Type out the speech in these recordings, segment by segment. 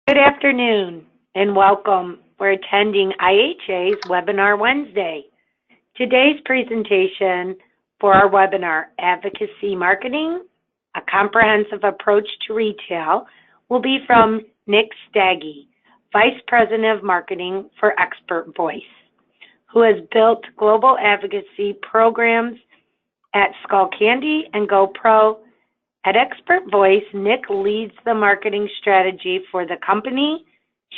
Good afternoon and welcome. We're attending IHA's Webinar Wednesday. Today's presentation for our webinar, Advocacy Marketing, a Comprehensive Approach to Retail, will be from Nick Staggy, Vice President of Marketing for Expert Voice, who has built global advocacy programs at Skullcandy and GoPro. At Expert Voice, Nick leads the marketing strategy for the company,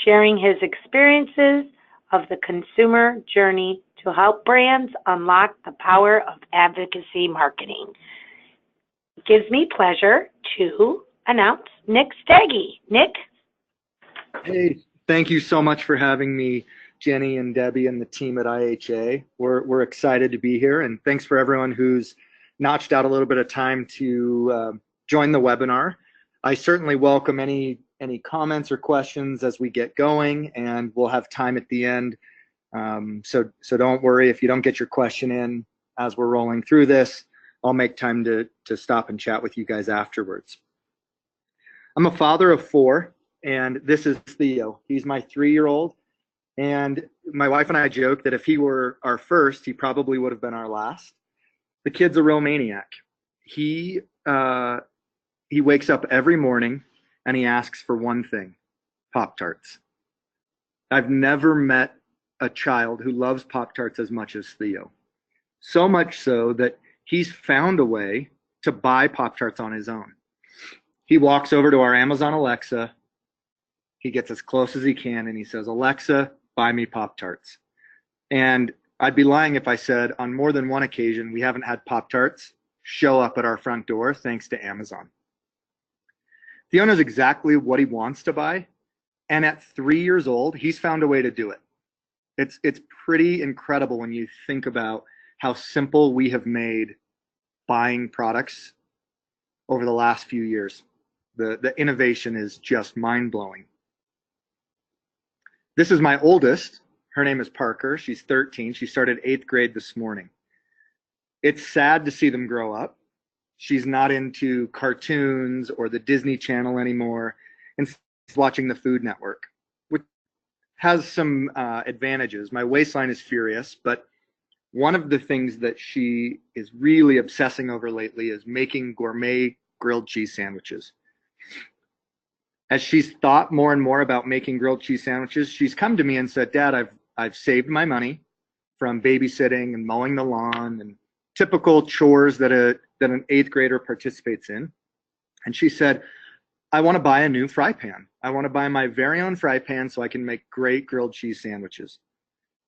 sharing his experiences of the consumer journey to help brands unlock the power of advocacy marketing. It gives me pleasure to announce Nick Staggy. Nick? Hey, thank you so much for having me, Jenny and Debbie and the team at IHA. We're excited to be here, and thanks for everyone who's notched out a little bit of time to join the webinar. I certainly welcome any comments or questions as we get going, and we'll have time at the end. So don't worry if you don't get your question in as we're rolling through this. I'll make time to stop and chat with you guys afterwards. I'm a father of 4, and this is Theo. He's my 3-year-old, and my wife and I joke that if he were our first, he probably would have been our last. The kid's a real maniac. He wakes up every morning and he asks for one thing: Pop-Tarts. I've never met a child who loves Pop-Tarts as much as Theo. So much so that he's found a way to buy Pop-Tarts on his own. He walks over to our Amazon Alexa, he gets as close as he can, and he says, "Alexa, buy me Pop-Tarts." And I'd be lying if I said on more than one occasion we haven't had Pop-Tarts show up at our front door thanks to Amazon. Theo knows exactly what he wants to buy, and at 3 years old, he's found a way to do it. It's pretty incredible when you think about how simple we have made buying products over the last few years. The innovation is just mind-blowing. This is my oldest. Her name is Parker. She's 13. She started 8th grade this morning. It's sad to see them grow up. She's not into cartoons or the Disney Channel anymore, and she's watching the Food Network, which has some advantages. My waistline is furious, but one of the things that she is really obsessing over lately is making gourmet grilled cheese sandwiches. As she's thought more and more about making grilled cheese sandwiches, she's come to me and said, "Dad, I've saved my money from babysitting and mowing the lawn and typical chores that an 8th grader participates in." And she said, "I want to buy a new fry pan. I want to buy my very own fry pan so I can make great grilled cheese sandwiches."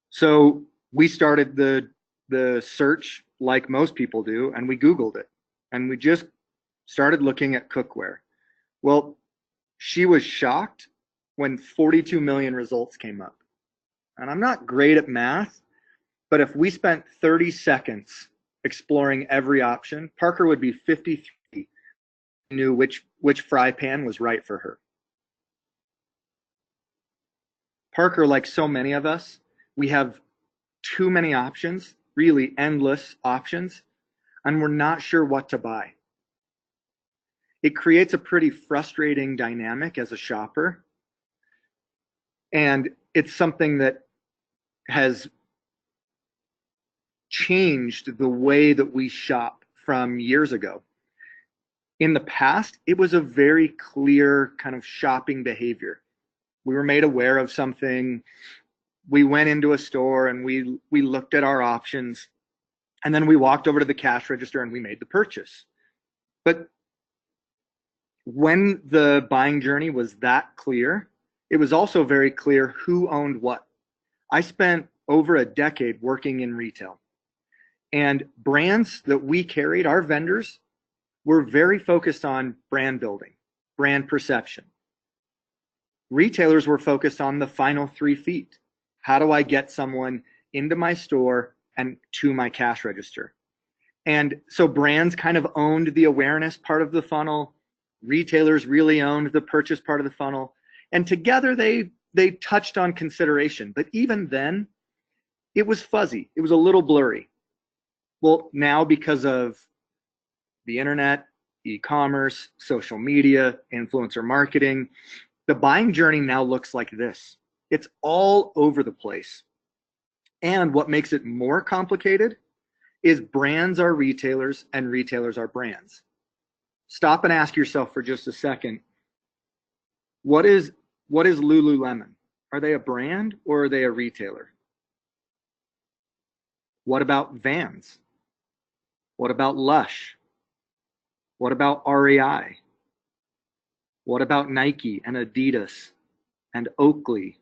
So we started the search like most people do, and we Googled it. And we just started looking at cookware. Well, she was shocked when 42 million results came up. And I'm not great at math, but if we spent 30 seconds exploring every option, Parker would be 53, knew which fry pan was right for her. Parker, like so many of us, we have too many options, really endless options, and we're not sure what to buy. It creates a pretty frustrating dynamic as a shopper, and it's something that has changed the way that we shop from years ago. In the past, it was a very clear kind of shopping behavior. We were made aware of something, we went into a store and we looked at our options, and then we walked over to the cash register and we made the purchase. But when the buying journey was that clear, it was also very clear who owned what. I spent over a decade working in retail. And brands that we carried, our vendors, were very focused on brand building, brand perception. Retailers were focused on the final 3 feet. How do I get someone into my store and to my cash register? And so brands kind of owned the awareness part of the funnel. Retailers really owned the purchase part of the funnel. And together they touched on consideration. But even then, it was fuzzy. It was a little blurry. Well, now because of the internet, e-commerce, social media, influencer marketing, The buying journey now looks like this. It's all over the place. And what makes it more complicated is brands are retailers and retailers are brands. Stop and ask yourself for just a second, what is Lululemon? Are they a brand or are they a retailer? What about Vans? What about Lush? What about REI? What about Nike and Adidas and Oakley?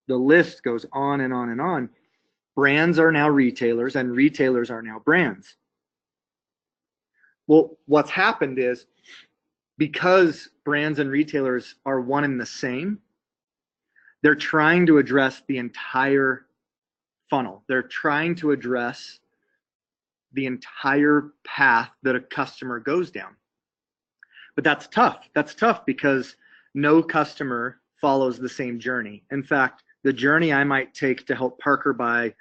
The list goes on and on and on. Brands are now retailers and retailers are now brands. Well, what's happened is because brands and retailers are one and the same, they're trying to address the entire funnel. They're trying to address the entire path that a customer goes down. But that's tough. That's tough because no customer follows the same journey. In fact, the journey I might take to help Parker buy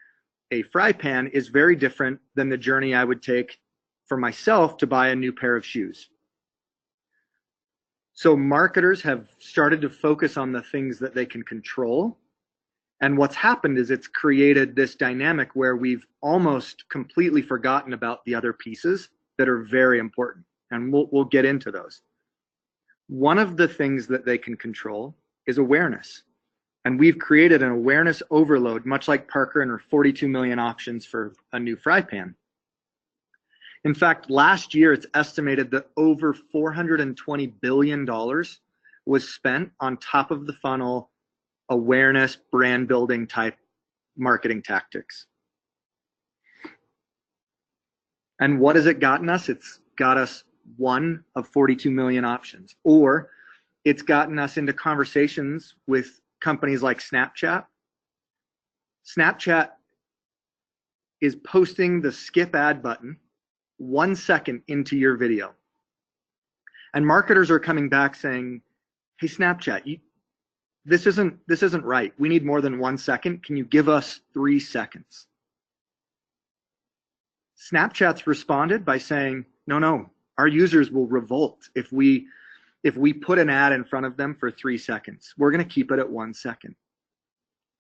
a fry pan is very different than the journey I would take for myself to buy a new pair of shoes. So marketers have started to focus on the things that they can control. And what's happened is it's created this dynamic where we've almost completely forgotten about the other pieces that are very important. And we'll get into those. One of the things that they can control is awareness. And we've created an awareness overload, much like Parker and her 42 million options for a new fry pan. In fact, last year, it's estimated that over $420 billion was spent on top of the funnel awareness, brand building type marketing tactics. And what has it gotten us? It's got us one of 42 million options, or it's gotten us into conversations with companies like Snapchat. Snapchat is posting the skip ad button 1 second into your video. And marketers are coming back saying, hey, Snapchat, this isn't right. We need more than 1 second. Can you give us 3 seconds? Snapchat's responded by saying, no, our users will revolt if we put an ad in front of them for 3 seconds. We're going to keep it at 1 second.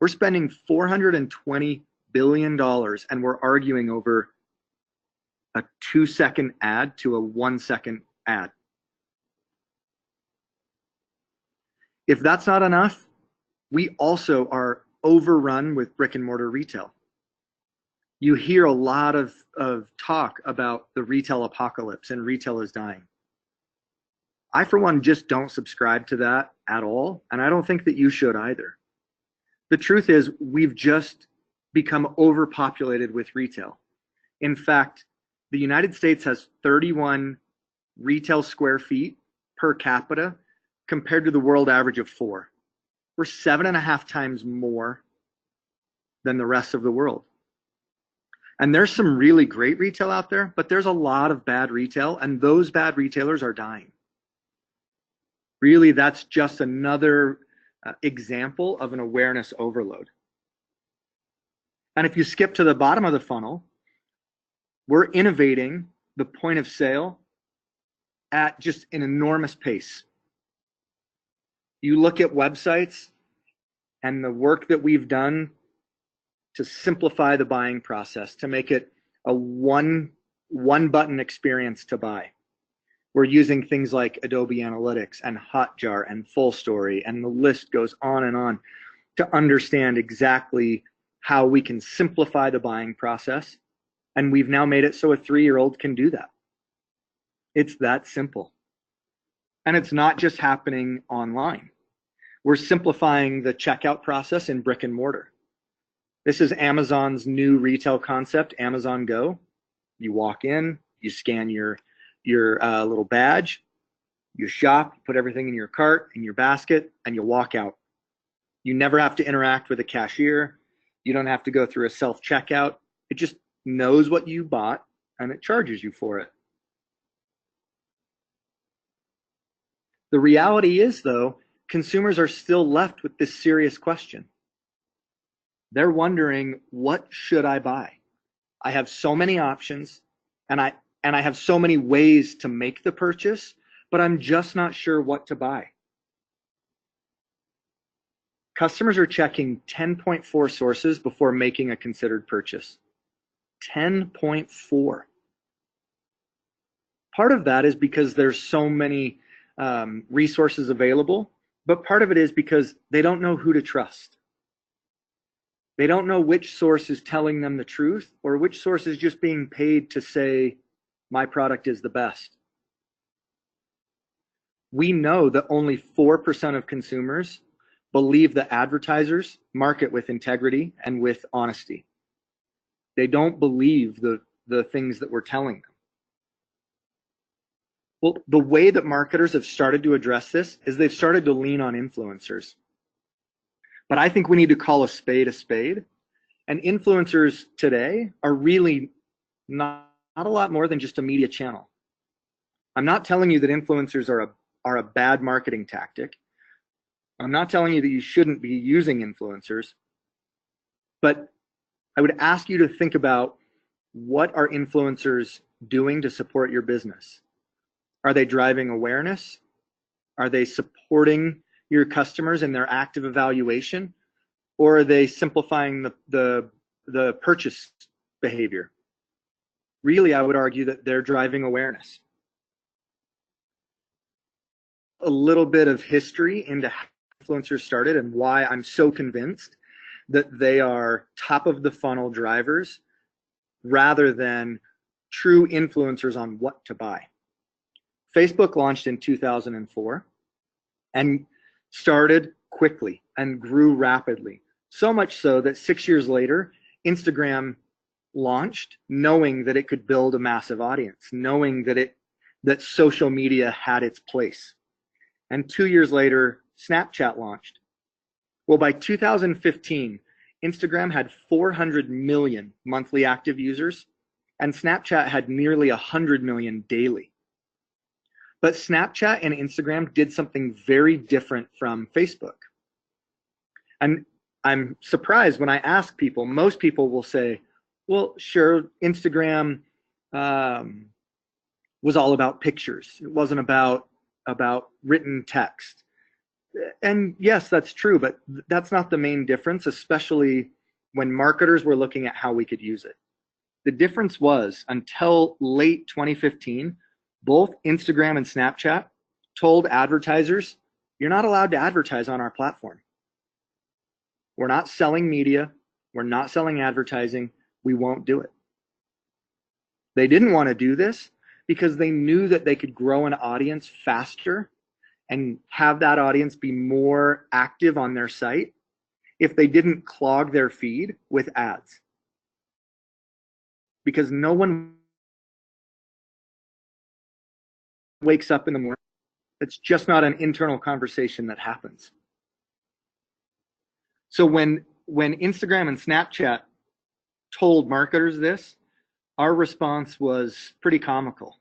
We're spending $420 billion and we're arguing over a 2-second ad to a 1 second ad. If that's not enough, we also are overrun with brick and mortar retail. You hear a lot of talk about the retail apocalypse and retail is dying. I, for one, just don't subscribe to that at all, and I don't think that you should either. The truth is, we've just become overpopulated with retail. In fact, the United States has 31 retail square feet per capita compared to the world average of 4. We're 7.5 times more than the rest of the world. And there's some really great retail out there, but there's a lot of bad retail, and those bad retailers are dying. Really, that's just another example of an awareness overload. And if you skip to the bottom of the funnel, we're innovating the point of sale at just an enormous pace. You look at websites and the work that we've done to simplify the buying process, to make it a one button experience to buy. We're using things like Adobe Analytics and Hotjar and Full Story, and the list goes on to understand exactly how we can simplify the buying process. And we've now made it so a 3-year-old can do that. It's that simple. And it's not just happening online. We're simplifying the checkout process in brick and mortar. This is Amazon's new retail concept, Amazon Go. You walk in, you scan your little badge, you shop, you put everything in your cart, in your basket, and you walk out. You never have to interact with a cashier. You don't have to go through a self-checkout. It just knows what you bought and it charges you for it. The reality is, though, consumers are still left with this serious question. They're wondering, what should I buy? I have so many options and I have so many ways to make the purchase, but I'm just not sure what to buy. customers are checking 10.4 sources before making a considered purchase. 10.4. Part of that is because there's so many resources available, but part of it is because they don't know who to trust. They don't know which source is telling them the truth or which source is just being paid to say, my product is the best. We know that only 4% of consumers believe that advertisers market with integrity and with honesty. They don't believe the things that we're telling them. Well, the way that marketers have started to address this is they've started to lean on influencers. But I think we need to call a spade a spade. And influencers today are really not a lot more than just a media channel. I'm not telling you that influencers are a bad marketing tactic. I'm not telling you that you shouldn't be using influencers. But I would ask you to think about, what are influencers doing to support your business? Are they driving awareness? Are they supporting your customers in their active evaluation? Or are they simplifying the purchase behavior? Really, I would argue that they're driving awareness. A little bit of history into how influencers started and why I'm so convinced that they are top of the funnel drivers rather than true influencers on what to buy. Facebook launched in 2004 and started quickly and grew rapidly. So much so that 6 years later, Instagram launched knowing that it could build a massive audience, knowing that social media had its place. And 2 years later, Snapchat launched. Well, by 2015, Instagram had 400 million monthly active users, and Snapchat had nearly 100 million daily. But Snapchat and Instagram did something very different from Facebook. And I'm surprised when I ask people, most people will say, well, sure, Instagram was all about pictures. It wasn't about written text. And yes, that's true, but that's not the main difference, especially when marketers were looking at how we could use it. The difference was, until late 2015, both Instagram and Snapchat told advertisers, you're not allowed to advertise on our platform. We're not selling media. We're not selling advertising. We won't do it. They didn't want to do this because they knew that they could grow an audience faster and have that audience be more active on their site if they didn't clog their feed with ads. Because no one wakes up in the morning. It's just not an internal conversation that happens. So when Instagram and Snapchat told marketers this, our response was pretty comical.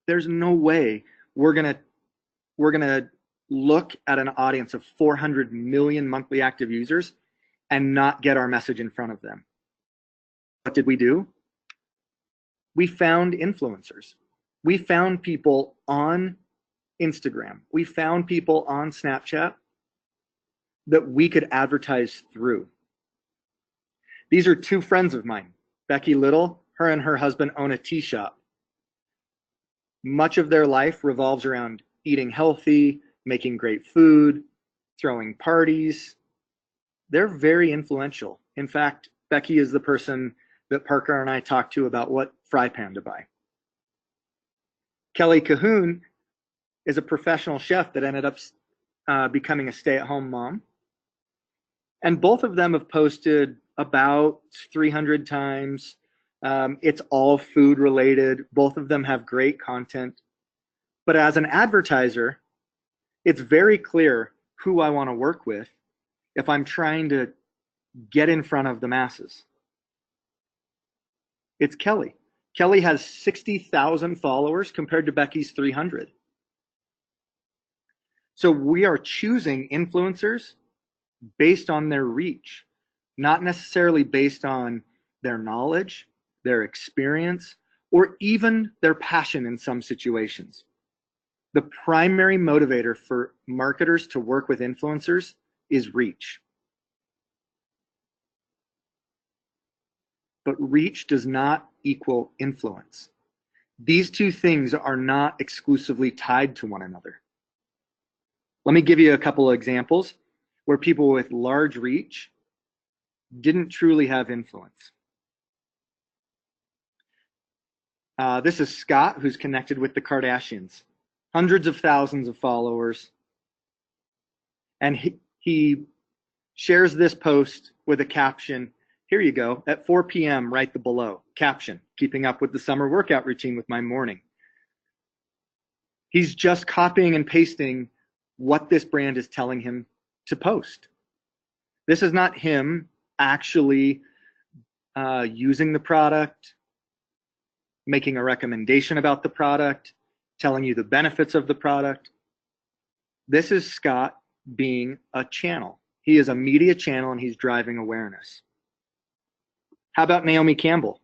There's no way we're gonna look at an audience of 400 million monthly active users and not get our message in front of them. What did we do? We found influencers. We found people on Instagram. We found people on Snapchat that we could advertise through. These are two friends of mine. Becky Little, her and her husband own a tea shop. Much of their life revolves around eating healthy, making great food, throwing parties. They're very influential. In fact, Becky is the person that Parker and I talked to about what fry pan to buy. Kelly Cahoon is a professional chef that ended up becoming a stay-at-home mom. And both of them have posted about 300 times. It's all food related. Both of them have great content. But as an advertiser, it's very clear who I want to work with if I'm trying to get in front of the masses. It's Kelly. Kelly has 60,000 followers compared to Becky's 300. So we are choosing influencers based on their reach, not necessarily based on their knowledge, their experience, or even their passion in some situations. The primary motivator for marketers to work with influencers is reach. But reach does not equal influence. These two things are not exclusively tied to one another. Let me give you a couple of examples where people with large reach didn't truly have influence. This is Scott, who's connected with the Kardashians. Hundreds of thousands of followers. And he shares this post with a caption. Here you go. At 4 p.m., write the below. Caption, keeping up with the summer workout routine with my morning. He's just copying and pasting what this brand is telling him to post. This is not him actually using the product, making a recommendation about the product, telling you the benefits of the product. This is Scott being a channel. He is a media channel and he's driving awareness. How about Naomi Campbell?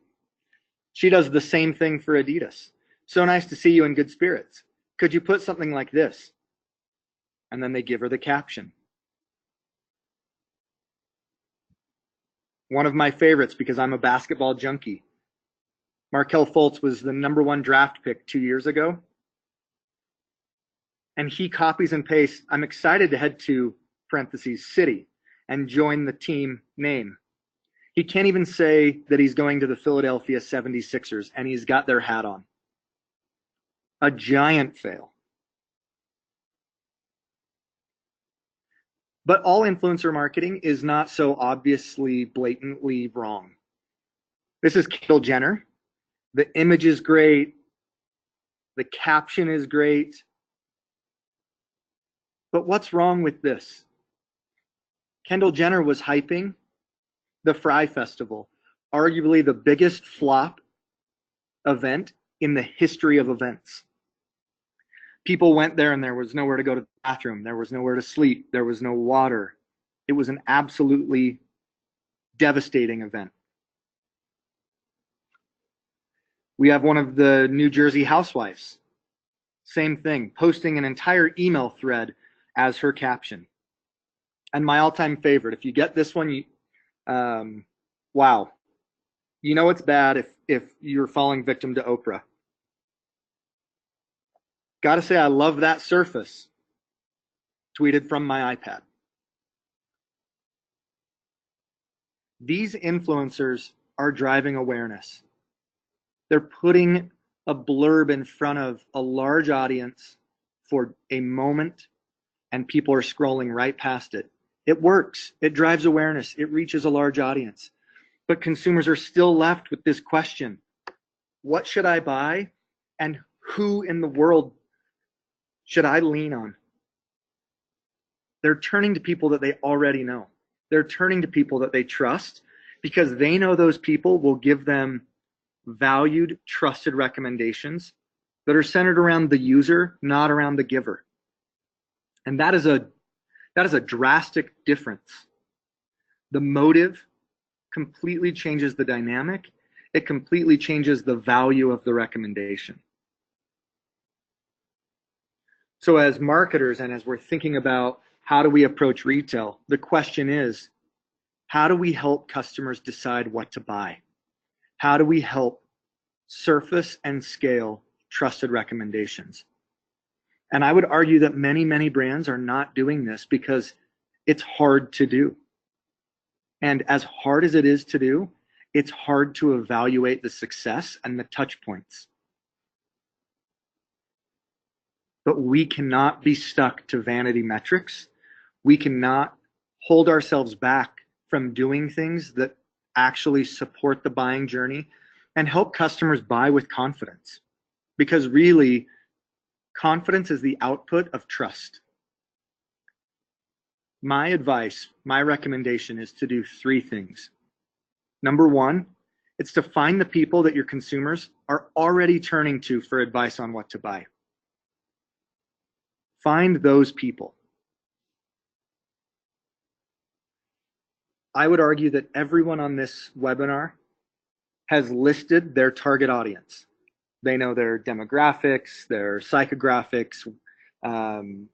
She does the same thing for Adidas. So nice to see you in good spirits. Could you put something like this? And then they give her the caption. One of my favorites, because I'm a basketball junkie. Markelle Fultz was the #1 draft pick 2 years ago. And he copies and pastes, I'm excited to head to parentheses city and join the team name. He can't even say that he's going to the Philadelphia 76ers and he's got their hat on. A giant fail. But all influencer marketing is not so obviously blatantly wrong. This is Kendall Jenner. The image is great. The caption is great. But what's wrong with this? Kendall Jenner was hyping the Fry Festival, arguably the biggest flop event in the history of events. People went there and there was nowhere to go to the bathroom. There was nowhere to sleep. There was no water. It was an absolutely devastating event. We have one of the New Jersey Housewives. Same thing, posting an entire email thread as her caption. And my all-time favorite, if you get this one, wow. You know it's bad if you're falling victim to Oprah. Gotta say, I love that surface. Tweeted from my iPad. These influencers are driving awareness. They're putting a blurb in front of a large audience for a moment, and people are scrolling right past it. It works. It drives awareness. It reaches a large audience. But consumers are still left with this question: what should I buy? And who in the world should I lean on? They're turning to people that they already know. They're turning to people that they trust because they know those people will give them valued, trusted recommendations that are centered around the user, not around the giver. And that is a drastic difference. The motive completely changes the dynamic. It completely changes the value of the recommendation. So as marketers and as we're thinking about how do we approach retail, the question is, how do we help customers decide what to buy? How do we help surface and scale trusted recommendations? And I would argue that many, many brands are not doing this because it's hard to do. And as hard as it is to do, it's hard to evaluate the success and the touch points. But we cannot be stuck to vanity metrics. We cannot hold ourselves back from doing things that actually support the buying journey and help customers buy with confidence. Because really, confidence is the output of trust. My advice, my recommendation is to do 3 things. Number 1, it's to find the people that your consumers are already turning to for advice on what to buy. Find those people. I would argue that everyone on this webinar has listed their target audience. They know their demographics, their psychographics,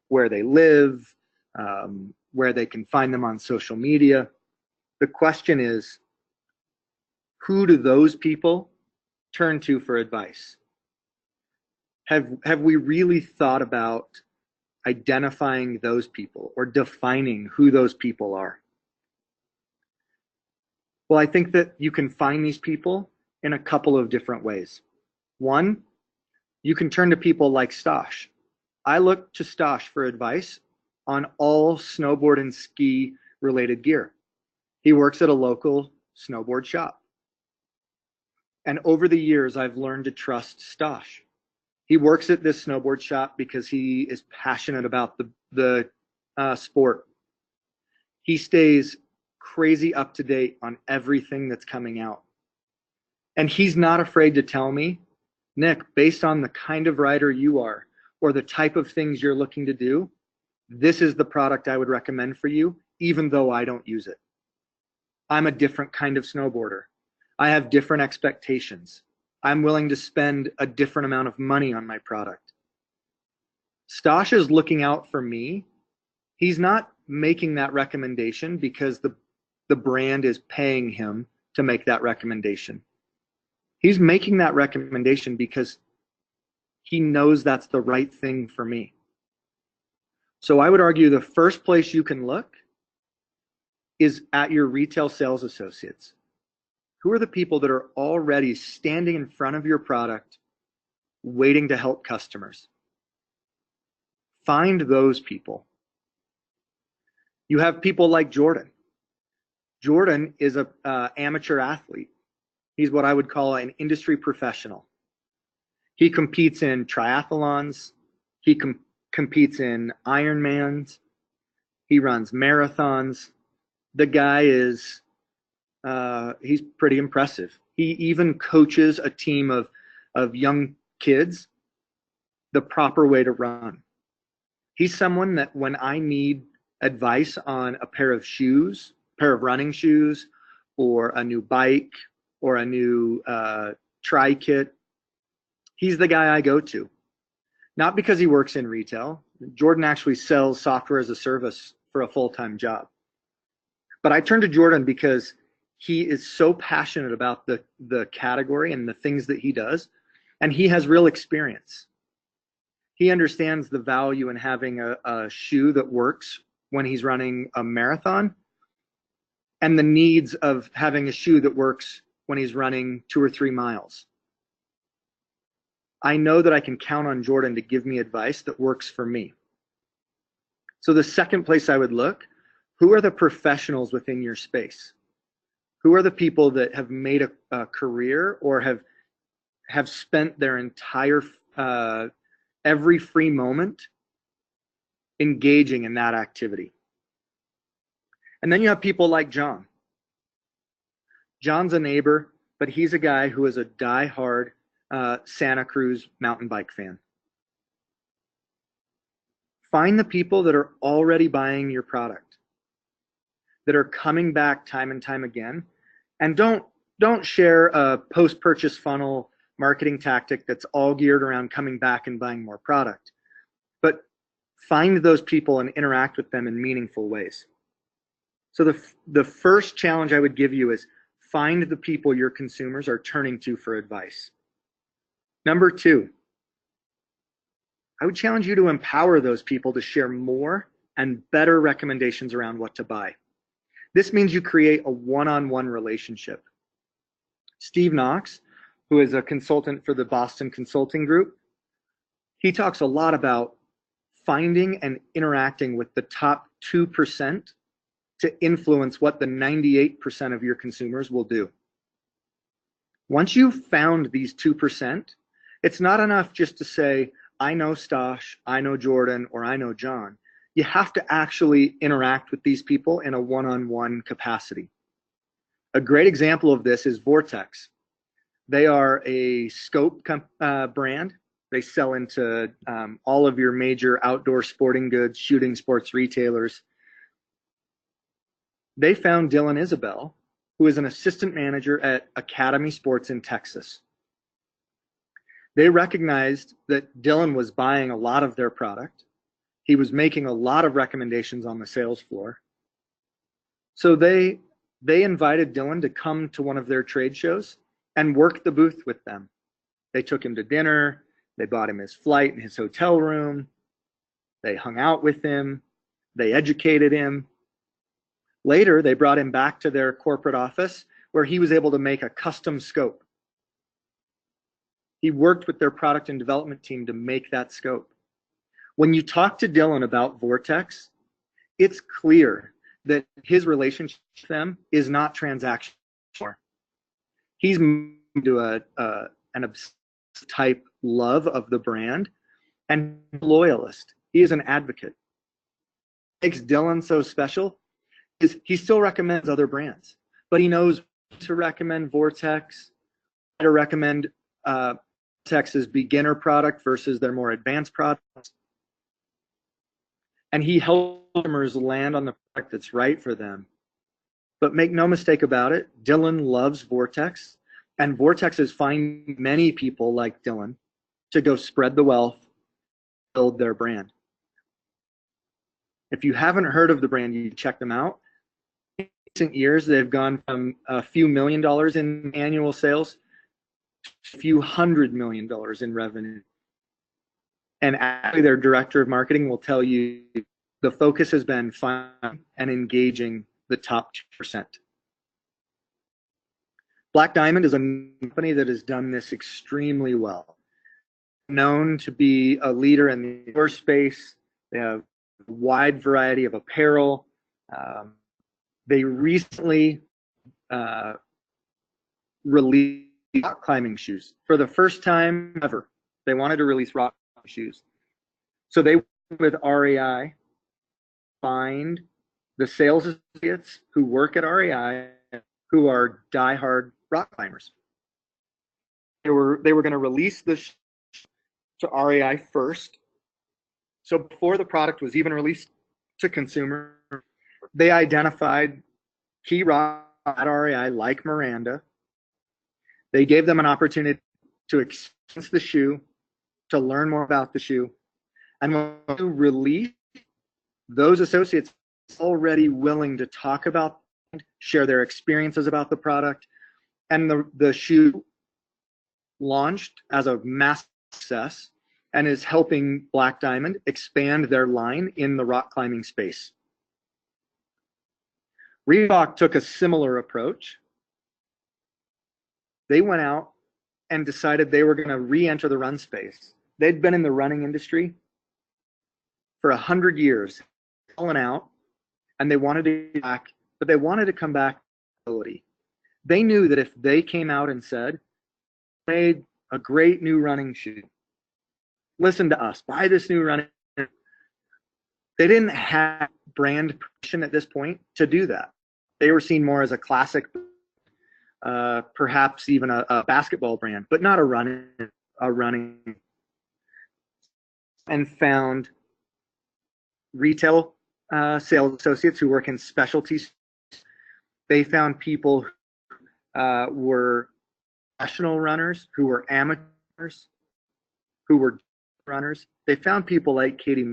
where they live, where they can find them on social media. The question is, who do those people turn to for advice? Have we really thought about identifying those people or defining who those people are? Well, I think that you can find these people in a couple of different ways. One, you can turn to people like Stosh. I look to Stosh for advice on all snowboard and ski related gear. He works at a local snowboard shop. And over the years, I've learned to trust Stosh. He works at this snowboard shop because he is passionate about the sport. He stays crazy up to date on everything that's coming out. And he's not afraid to tell me, Nick, based on the kind of rider you are or the type of things you're looking to do, this is the product I would recommend for you, even though I don't use it. I'm a different kind of snowboarder. I have different expectations. I'm willing to spend a different amount of money on my product. Stosh is looking out for me. He's not making that recommendation because the brand is paying him to make that recommendation. He's making that recommendation because he knows that's the right thing for me. So I would argue the first place you can look is at your retail sales associates. Who are the people that are already standing in front of your product, waiting to help customers? Find those people. You have people like Jordan. Jordan is an amateur athlete. He's what I would call an industry professional. He competes in triathlons. He competes in Ironmans. He runs marathons. The guy is, he's pretty impressive. He even coaches a team of young kids the proper way to run. He's someone that when I need advice on a pair of shoes, pair of running shoes, or a new bike, or a new tri-kit, he's the guy I go to. Not because he works in retail. Jordan actually sells software as a service for a full-time job. But I turn to Jordan because he is so passionate about the category and the things that he does, and he has real experience. He understands the value in having a shoe that works when he's running a marathon and the needs of having a shoe that works when he's running 2 or 3 miles. I know that I can count on Jordan to give me advice that works for me. So the second place I would look, who are the professionals within your space? Who are the people that have made a career or have spent their entire every free moment engaging in that activity? And then you have people like John. John's a neighbor, but he's a guy who is a die-hard Santa Cruz mountain bike fan. Find the people that are already buying your product, that are coming back time and time again, and don't share a post-purchase funnel marketing tactic that's all geared around coming back and buying more product. But find those people and interact with them in meaningful ways. So the first challenge I would give you is find the people your consumers are turning to for advice. Number 2, I would challenge you to empower those people to share more and better recommendations around what to buy. This means you create a one-on-one relationship. Steve Knox, who is a consultant for the Boston Consulting Group, he talks a lot about finding and interacting with the top 2% to influence what the 98% of your consumers will do. Once you've found these 2%, it's not enough just to say, I know Stosh, I know Jordan, or I know John. You have to actually interact with these people in a one-on-one capacity. A great example of this is Vortex. They are a scope brand. They sell into all of your major outdoor sporting goods, shooting sports retailers. They found Dylan Isabel, who is an assistant manager at Academy Sports in Texas. They recognized that Dylan was buying a lot of their product. He was making a lot of recommendations on the sales floor. So they invited Dylan to come to one of their trade shows and work the booth with them. They took him to dinner. They bought him his flight and his hotel room. They hung out with him. They educated him. Later, they brought him back to their corporate office where he was able to make a custom scope. He worked with their product and development team to make that scope. When you talk to Dylan about Vortex, it's clear that his relationship with them is not transactional. He's moved to an obsessive type love of the brand and loyalist. He is an advocate. What makes Dylan so special is he still recommends other brands, but he knows to recommend Vortex, to recommend Vortex's beginner product versus their more advanced products. And he helps customers land on the product that's right for them. But make no mistake about it, Dylan loves Vortex, and Vortex is finding many people like Dylan to go spread the wealth, build their brand. If you haven't heard of the brand, you check them out. In recent years, they've gone from a few $1 million in annual sales to a few $100 million in revenue. And actually, their director of marketing will tell you the focus has been finding and engaging the top 2%. Black Diamond is a company that has done this extremely well. Known to be a leader in the outdoor space. They have a wide variety of apparel. They recently released rock climbing shoes for the first time ever. They wanted to release rock climbing shoes. So they worked with REI, find the sales associates who work at REI who are diehard rock climbers. They were going to release the shoes to REI first. So before the product was even released to consumer, they identified key rocks at REI like Miranda. They gave them an opportunity to experience the shoe, to learn more about the shoe. And when you release, those associates already willing to talk about, share their experiences about the product, and the shoe launched as a massive success and is helping Black Diamond expand their line in the rock climbing space. Reebok took a similar approach. They went out and decided they were going to re-enter the run space. They'd been in the running industry for 100 years, fallen out, and they wanted to be back, but they wanted to come back to ability. They knew that if they came out and said, made a great new running shoe, listen to us, buy this new running shoe, they didn't have brand permission at this point to do that. They were seen more as a classic, perhaps even a basketball brand, but not a running, and found retail sales associates who work in specialties. They found people who were professional runners, who were amateurs, who were runners. They found people like Katie.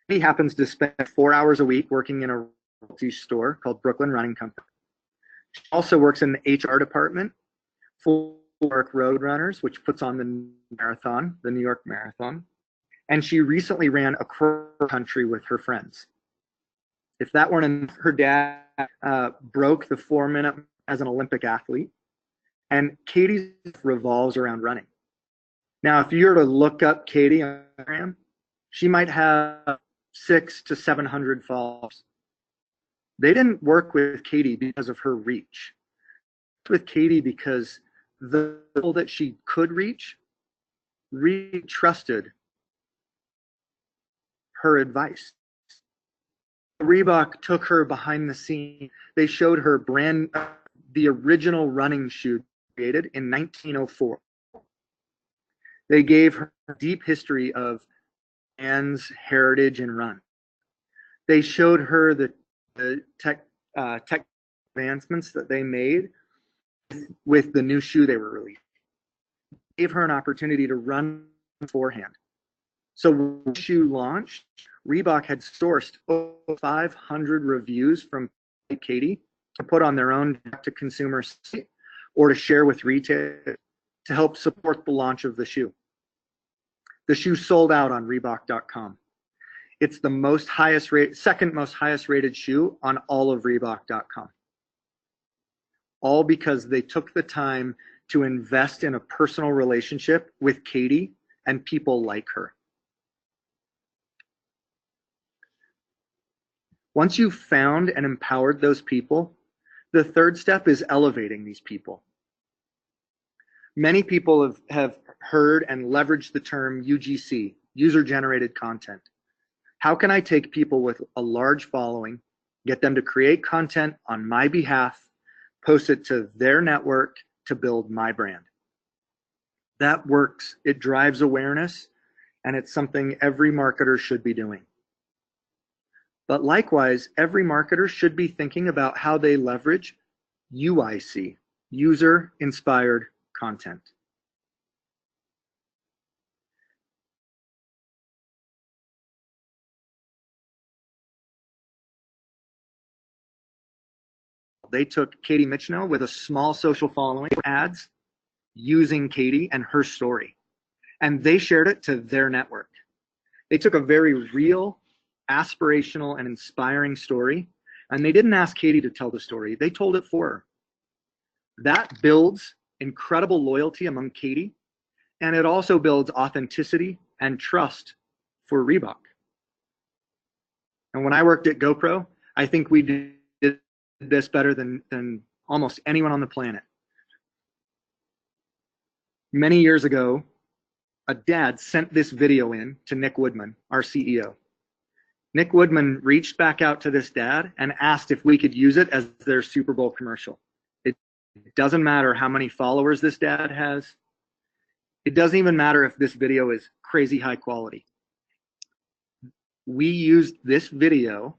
He happens to spend 4 hours a week working in a royalty store called Brooklyn Running Company. She also works in the HR department for Road Runners, which puts on the marathon, the New York Marathon. And she recently ran across the country with her friends. If that weren't enough, her dad broke the 4-minute as an Olympic athlete. And Katie's revolves around running. Now, if you were to look up Katie on Instagram, she might have 600 to 700 followers. They didn't work with Katie because of her reach. They worked with Katie because the people that she could reach really trusted her advice. Reebok took her behind the scene. They showed her the original running shoe created in 1904. They gave her a deep history of Anne's heritage and run. They showed her the tech advancements that they made with the new shoe they were releasing. gave her an opportunity to run beforehand. So when the shoe launched, Reebok had sourced over 500 reviews from Katie to put on their own direct-to-consumer site or to share with retail to help support the launch of the shoe. The shoe sold out on Reebok.com. It's the second most highest rated shoe on all of Reebok.com. All because they took the time to invest in a personal relationship with Katie and people like her. Once you've found and empowered those people, the third step is elevating these people. Many people have heard and leveraged the term UGC, user-generated content. How can I take people with a large following, get them to create content on my behalf, post it to their network to build my brand? That works. It drives awareness, and it's something every marketer should be doing. But likewise, every marketer should be thinking about how they leverage UIC, user-inspired content. They took Katie Michno with a small social following ads using Katie and her story, and they shared it to their network. They took a very real, aspirational, and inspiring story, and they didn't ask Katie to tell the story. They told it for her. That builds incredible loyalty among Katie, and it also builds authenticity and trust for Reebok. And when I worked at GoPro, I think we did this better than almost anyone on the planet. Many years ago, a dad sent this video in to Nick Woodman, our CEO. Nick Woodman reached back out to this dad and asked if we could use it as their Super Bowl commercial. It doesn't matter how many followers this dad has. It doesn't even matter if this video is crazy high quality. We used this video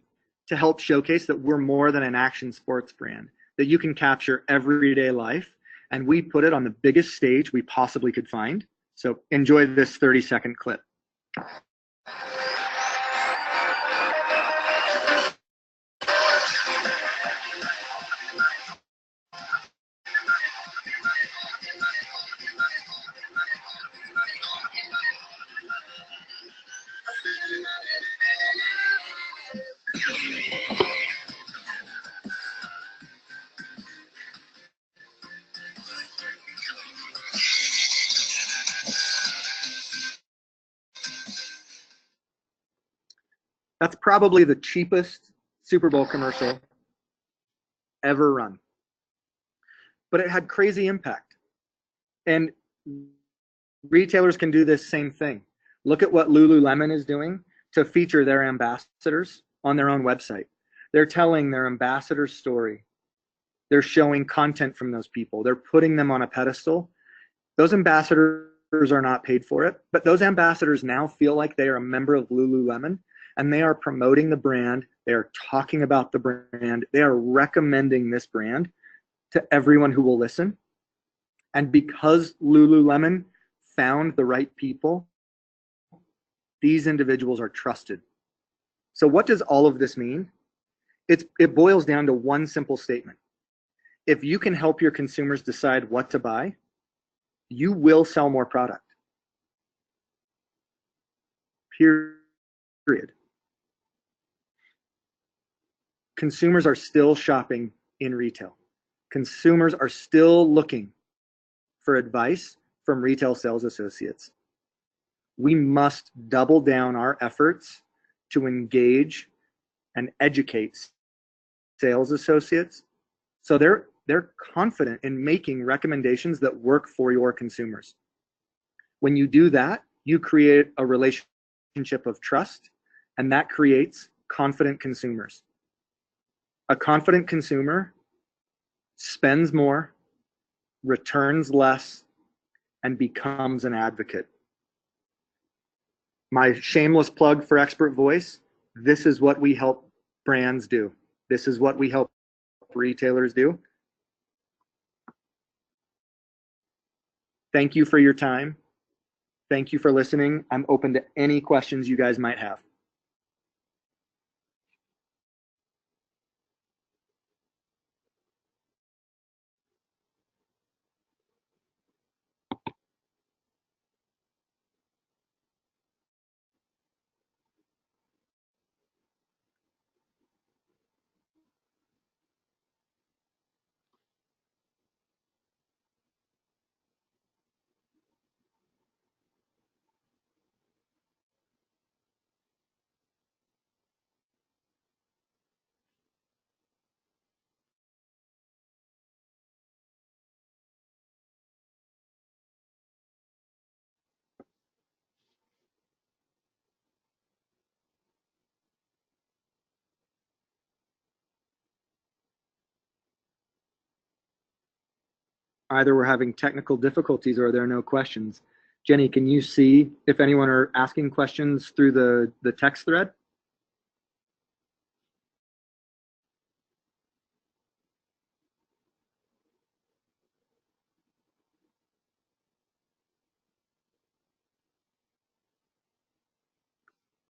to help showcase that we're more than an action sports brand, that you can capture everyday life, and we put it on the biggest stage we possibly could find. So enjoy this 30-second clip. That's probably the cheapest Super Bowl commercial ever run. But it had crazy impact. And retailers can do this same thing. Look at what Lululemon is doing to feature their ambassadors on their own website. They're telling their ambassador's story. They're showing content from those people. They're putting them on a pedestal. Those ambassadors are not paid for it, but those ambassadors now feel like they are a member of Lululemon, and they are promoting the brand. They are talking about the brand. They are recommending this brand to everyone who will listen. And because Lululemon found the right people, these individuals are trusted. So what does all of this mean? It boils down to one simple statement. If you can help your consumers decide what to buy, you will sell more product. Period. Consumers are still shopping in retail. Consumers are still looking for advice from retail sales associates. We must double down our efforts to engage and educate sales associates so they're confident in making recommendations that work for your consumers. When you do that, you create a relationship of trust, and that creates confident consumers. A confident consumer spends more, returns less, and becomes an advocate. My shameless plug for Expert Voice, this is what we help brands do. This is what we help retailers do. Thank you for your time. Thank you for listening. I'm open to any questions you guys might have. Either we're having technical difficulties or there are no questions. Jenny, can you see if anyone are asking questions through the text thread?